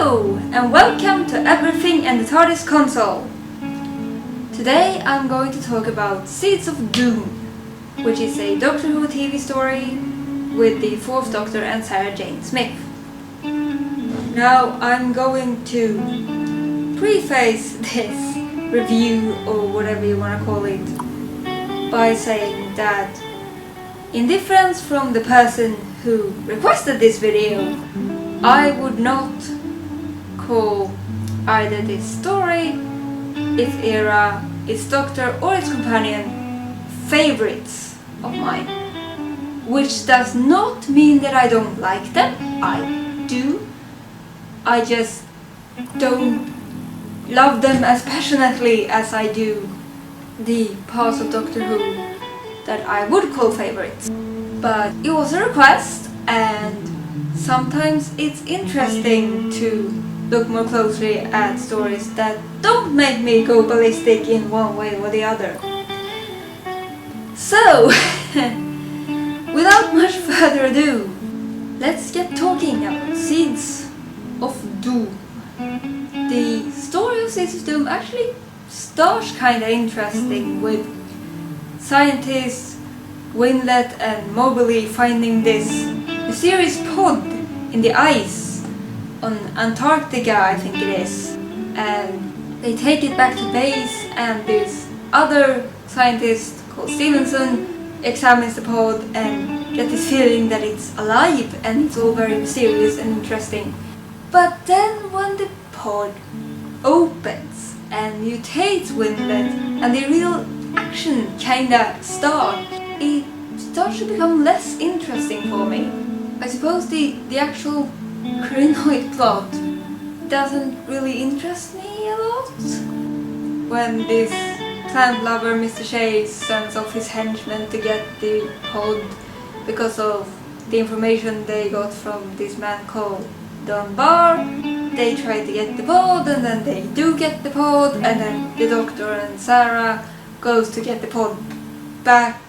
Hello and welcome to Everything and the TARDIS Console. Today I'm going to talk about Seeds of Doom, which is a Doctor Who TV story with the 4th Doctor and Sarah Jane Smith. Now I'm going to preface this review, or whatever you want to call it, by saying that in difference from the person who requested this video, I would not call either this story, its era, its Doctor or its companion favorites of mine. Which does not mean that I don't like them, I do. I just don't love them as passionately as I do the parts of Doctor Who that I would call favorites. But it was a request, and sometimes it's interesting to look more closely at stories that don't make me go ballistic in one way or the other. So, without much further ado, let's get talking about Seeds of Doom. The story of Seeds of Doom actually starts kinda interesting with scientists Windlet and Mobley finding this mysterious pod in the ice on Antarctica, I think it is, and they take it back to base, and this other scientist called Stevenson examines the pod and gets this feeling that it's alive and it's all very mysterious and interesting. But then when the pod opens and mutates Windlet and the real action kinda starts, it starts to become less interesting for me. I suppose the actual Krynoid plot doesn't really interest me a lot. When this plant lover Mr. Chase sends off his henchmen to get the pod because of the information they got from this man called Dunbar, they try to get the pod, and then they do get the pod, and then the Doctor and Sarah goes to get the pod back,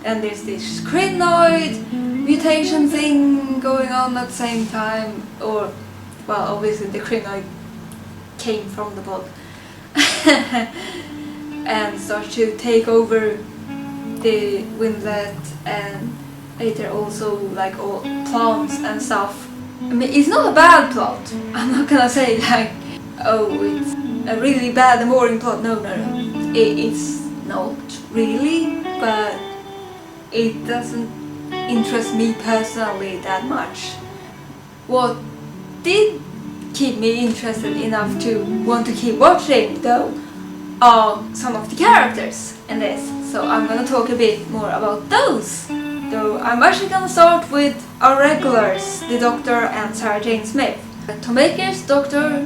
and there's this Krynoid mutation thing going on at the same time, or, well, obviously the Krynoid came from the pod and starts to take over the Windlet, and later also like all plants and stuff. I mean, it's not a bad plot. I'm not gonna say like, oh, it's a really bad and boring plot. No. It's not really, but it doesn't interest me personally that much. What did keep me interested enough to want to keep watching, though, are some of the characters in this. So I'm gonna talk a bit more about those. Though I'm actually gonna start with our regulars, the Doctor and Sarah Jane Smith. Tom Baker's Doctor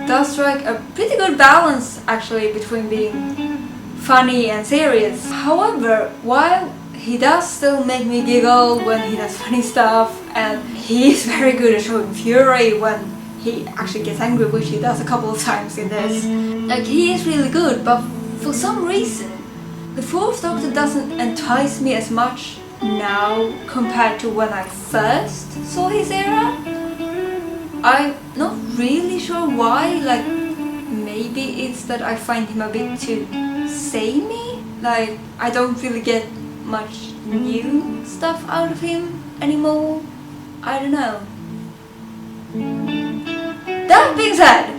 does strike a pretty good balance actually between being funny and serious. However, while he does still make me giggle when he does funny stuff, and he is very good at showing fury when he actually gets angry, which he does a couple of times in this. Like, he is really good, but for some reason the 4th Doctor doesn't entice me as much now compared to when I first saw his era. I'm not really sure why, like maybe it's that I find him a bit too samey. Like, I don't really get much new stuff out of him anymore. I don't know. That being said,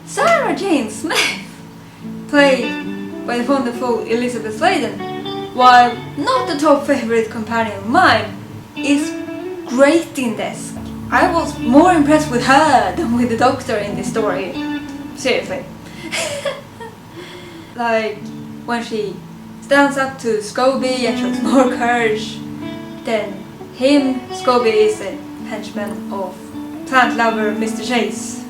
Sarah Jane Smith, played by the wonderful Elizabeth Sladen, while not the top favorite companion of mine, is great in this. I was more impressed with her than with the Doctor in this story. Seriously. Like, when she stands up to Scobie and shows more courage than him. Scobie is a henchman of plant lover Mr. Chase,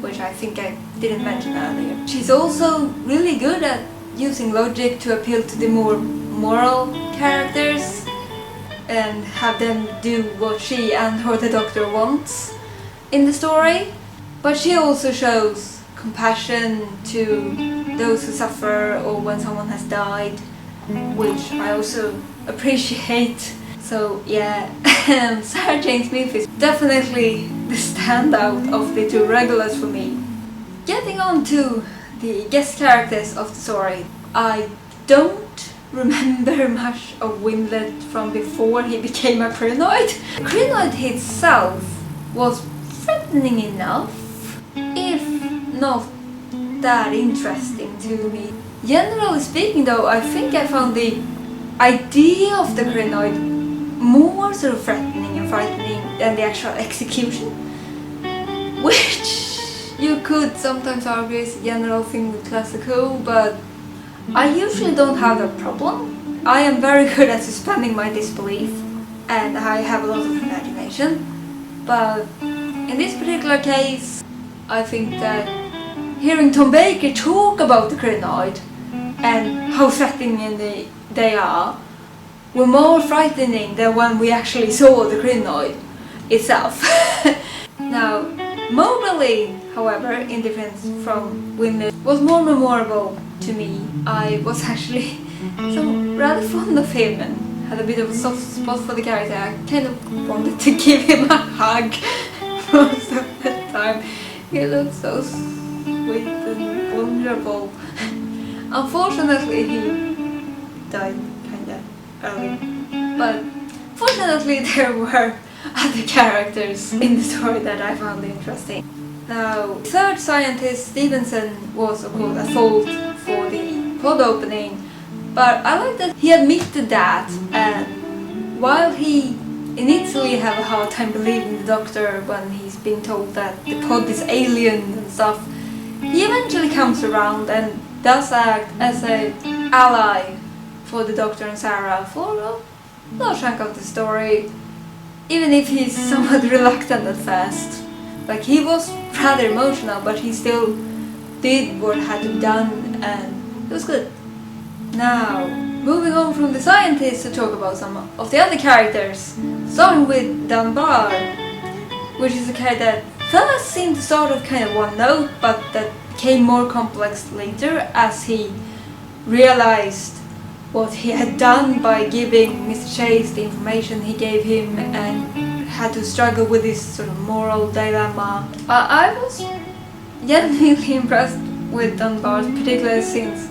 which I think I didn't mention earlier. She's also really good at using logic to appeal to the more moral characters and have them do what she and or the Doctor wants in the story. But she also shows compassion to those who suffer or when someone has died, which I also appreciate. So yeah, Sarah Jane Smith is definitely the standout of the two regulars for me. Getting on to the guest characters of the story, I don't remember much of Wimlet from before he became a Krynoid. Krynoid itself was threatening enough, if not that interesting to me. Generally speaking though, I think I found the idea of the Krynoid more sort of threatening and frightening than the actual execution, which you could sometimes argue is a general thing with Classic Who, but I usually don't have that problem. I am very good at suspending my disbelief and I have a lot of imagination, but in this particular case I think that hearing Tom Baker talk about the Krynoid and how threatening they are were more frightening than when we actually saw the Krynoid itself. Now, Mowgli, however, in difference from Wimlet, was more memorable to me. I was actually rather fond of him and had a bit of a soft spot for the character. I kind of wanted to give him a hug most of the time. He looked so sweet and vulnerable. Unfortunately, he died kinda early, but fortunately there were other characters in the story that I found interesting. Now, third scientist Stevenson was of course at fault for the pod opening, but I like that he admitted that, and while he initially have a hard time believing the Doctor when he's being told that the pod is alien and stuff, he eventually comes around and does act as an ally for the Doctor and Sarah for a large chunk of the story, even if he's somewhat reluctant at first. Like, he was rather emotional, but he still did what had to be done, and it was good. Now, moving on from the scientists to talk about some of the other characters, starting with Dunbar, which is a character that first seemed to start off kind of one note, but that became more complex later as he realized what he had done by giving Mr. Chase the information he gave him and had to struggle with this sort of moral dilemma. I was genuinely impressed with Dunbar, particularly since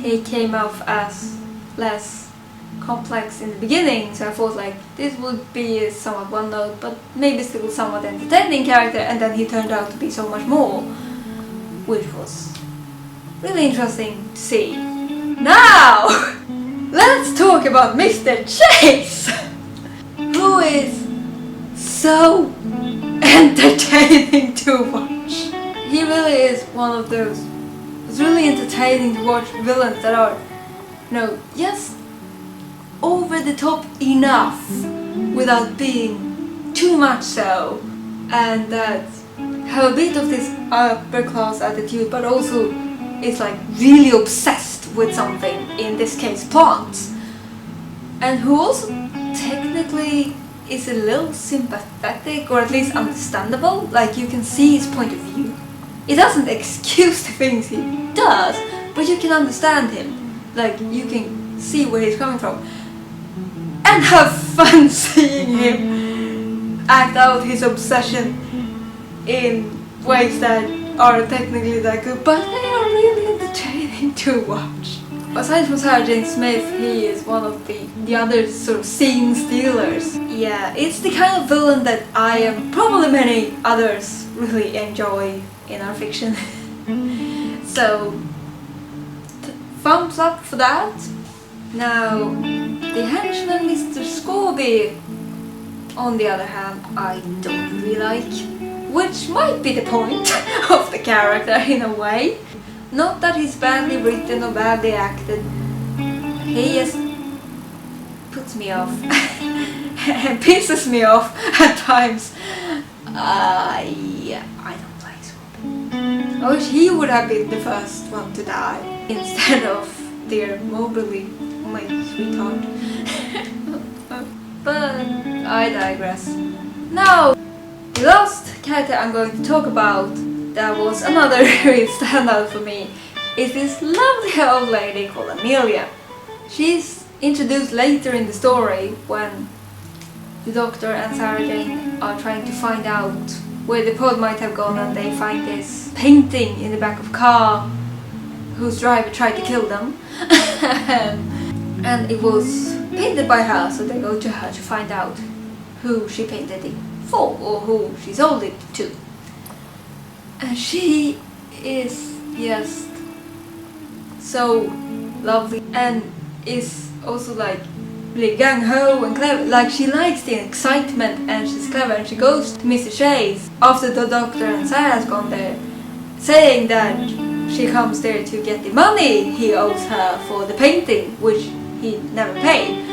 he came off as less complex in the beginning, so I thought like this would be a somewhat one note but maybe still somewhat entertaining character, and then he turned out to be so much more, which was really interesting to see. Now, let's talk about Mr. Chase, who is so entertaining to watch. He really is one of those, it's really entertaining to watch villains that are, you know, just over the top enough without being too much so, and that have a bit of this upper class attitude, but also is like really obsessed with something, in this case plants, and who also technically is a little sympathetic, or at least understandable. Like, you can see his point of view. It doesn't excuse the things he does, but you can understand him. Like, you can see where he's coming from and have fun seeing him act out his obsession in ways that are technically that good, but they are really entertaining to watch. Aside from Sarah Jane Smith, he is one of the other sort of scene stealers. Yeah, it's the kind of villain that I and probably many others really enjoy in our fiction. So, thumbs up for that. Now, the henchman Mr. Scorby, on the other hand, I don't really like, which might be the point of the character in a way. Not that he's badly written or badly acted, he just puts me off and pisses me off at times. Yeah, I don't like Scorby. I wish he would have been the first one to die instead of dear Mowgli, my sweetheart. But I digress. Now, the last character I'm going to talk about that was another real standout for me is this lovely old lady called Amelia. She's introduced later in the story when the Doctor and Sarah Jane are trying to find out where the pod might have gone, and they find this painting in the back of a car whose driver tried to kill them. And it was painted by her, so they go to her to find out who she painted it for or who she sold it to. And she is just so lovely and is also like really gung-ho and clever. Like, she likes the excitement and she's clever, and she goes to Mr. Chase after the Doctor and Sarah's gone there, saying that she comes there to get the money he owes her for the painting, which he never paid.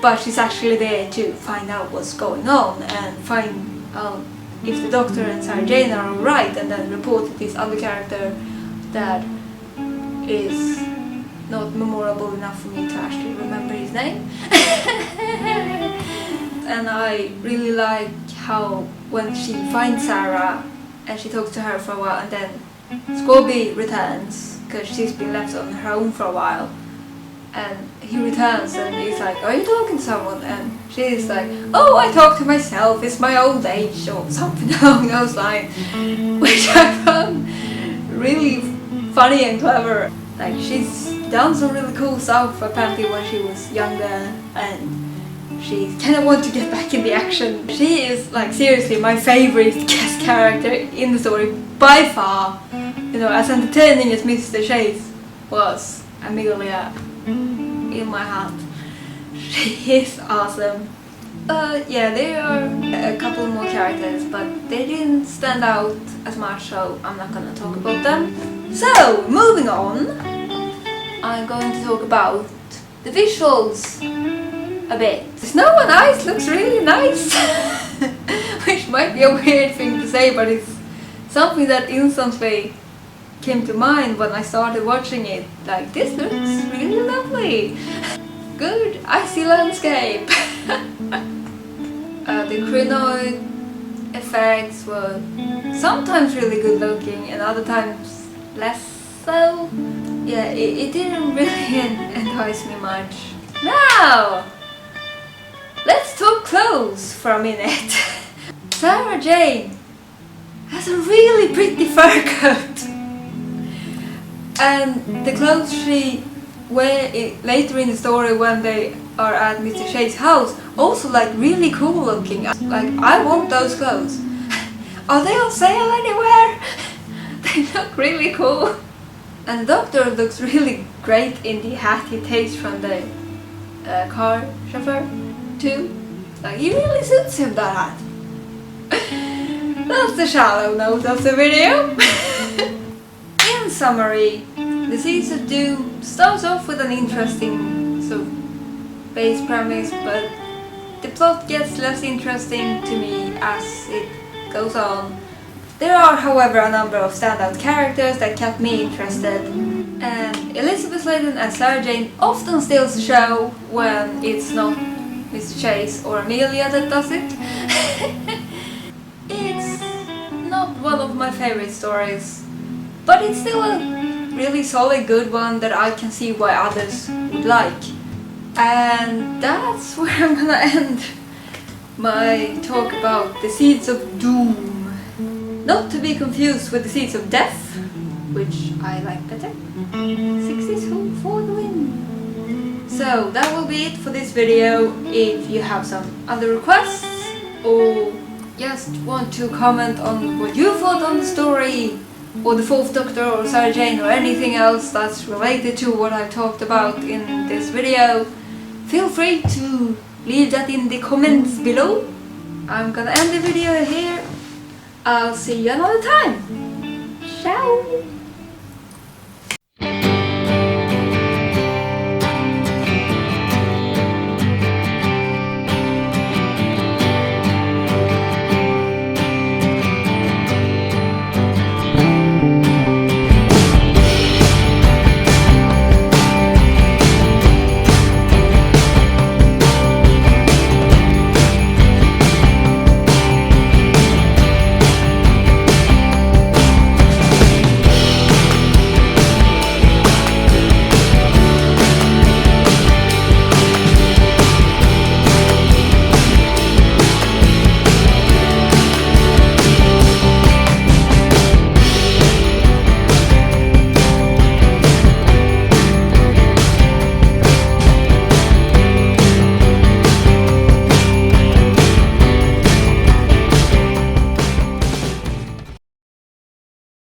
But she's actually there to find out what's going on and find out if the Doctor and Sarah Jane are alright, and then report to this other character that is not memorable enough for me to actually remember his name. And I really like how when she finds Sarah and she talks to her for a while, and then Scorby returns because she's been left on her own for a while, and he returns and he's like, "Are you talking to someone?" And she's like, "Oh, I talk to myself, it's my old age," or something along those lines, which I found really funny and clever. Like, she's done some really cool stuff apparently when she was younger, and she kind of wants to get back in the action. She is, like, seriously my favorite guest character in the story by far. You know, as entertaining as Mr. Chase was, Amelia, in my heart, she is awesome. Yeah, there are a couple more characters, but they didn't stand out as much, so I'm not gonna talk about them. So, moving on, I'm going to talk about the visuals a bit. The snow on ice looks really nice, which might be a weird thing to say, but it's something that instantly came to mind when I started watching it. Like, this looks really lovely. Good icy landscape. The crinoid effects were sometimes really good looking and other times less so. Yeah, it didn't really entice me much. Now, let's talk clothes for a minute. Sarah Jane has a really pretty fur coat. And the clothes she wears later in the story when they are at Mr. Chase's house also like really cool looking. Like, I want those clothes. Are they on sale anywhere? They look really cool. And the Doctor looks really great in the hat he takes from the car chauffeur too. Like, he really suits him, that hat. That's the shallow note of the video. In summary, the Seeds of Doom starts off with an interesting sort of base premise, but the plot gets less interesting to me as it goes on. There are, however, a number of standout characters that kept me interested, and Elizabeth Sladen as Sarah Jane often steals the show when it's not Mr. Chase or Amelia that does it. It's not one of my favorite stories, but it's still a really solid good one that I can see why others would like. And that's where I'm gonna end my talk about the Seeds of Doom. Not to be confused with the Seeds of Death, which I like better. 60s Hope for the win. So that will be it for this video. If you have some other requests or just want to comment on what you thought on the story, or the Fourth Doctor, or Sarah Jane, or anything else that's related to what I've talked about in this video, feel free to leave that in the comments below. I'm gonna end the video here. I'll see you another time. Ciao!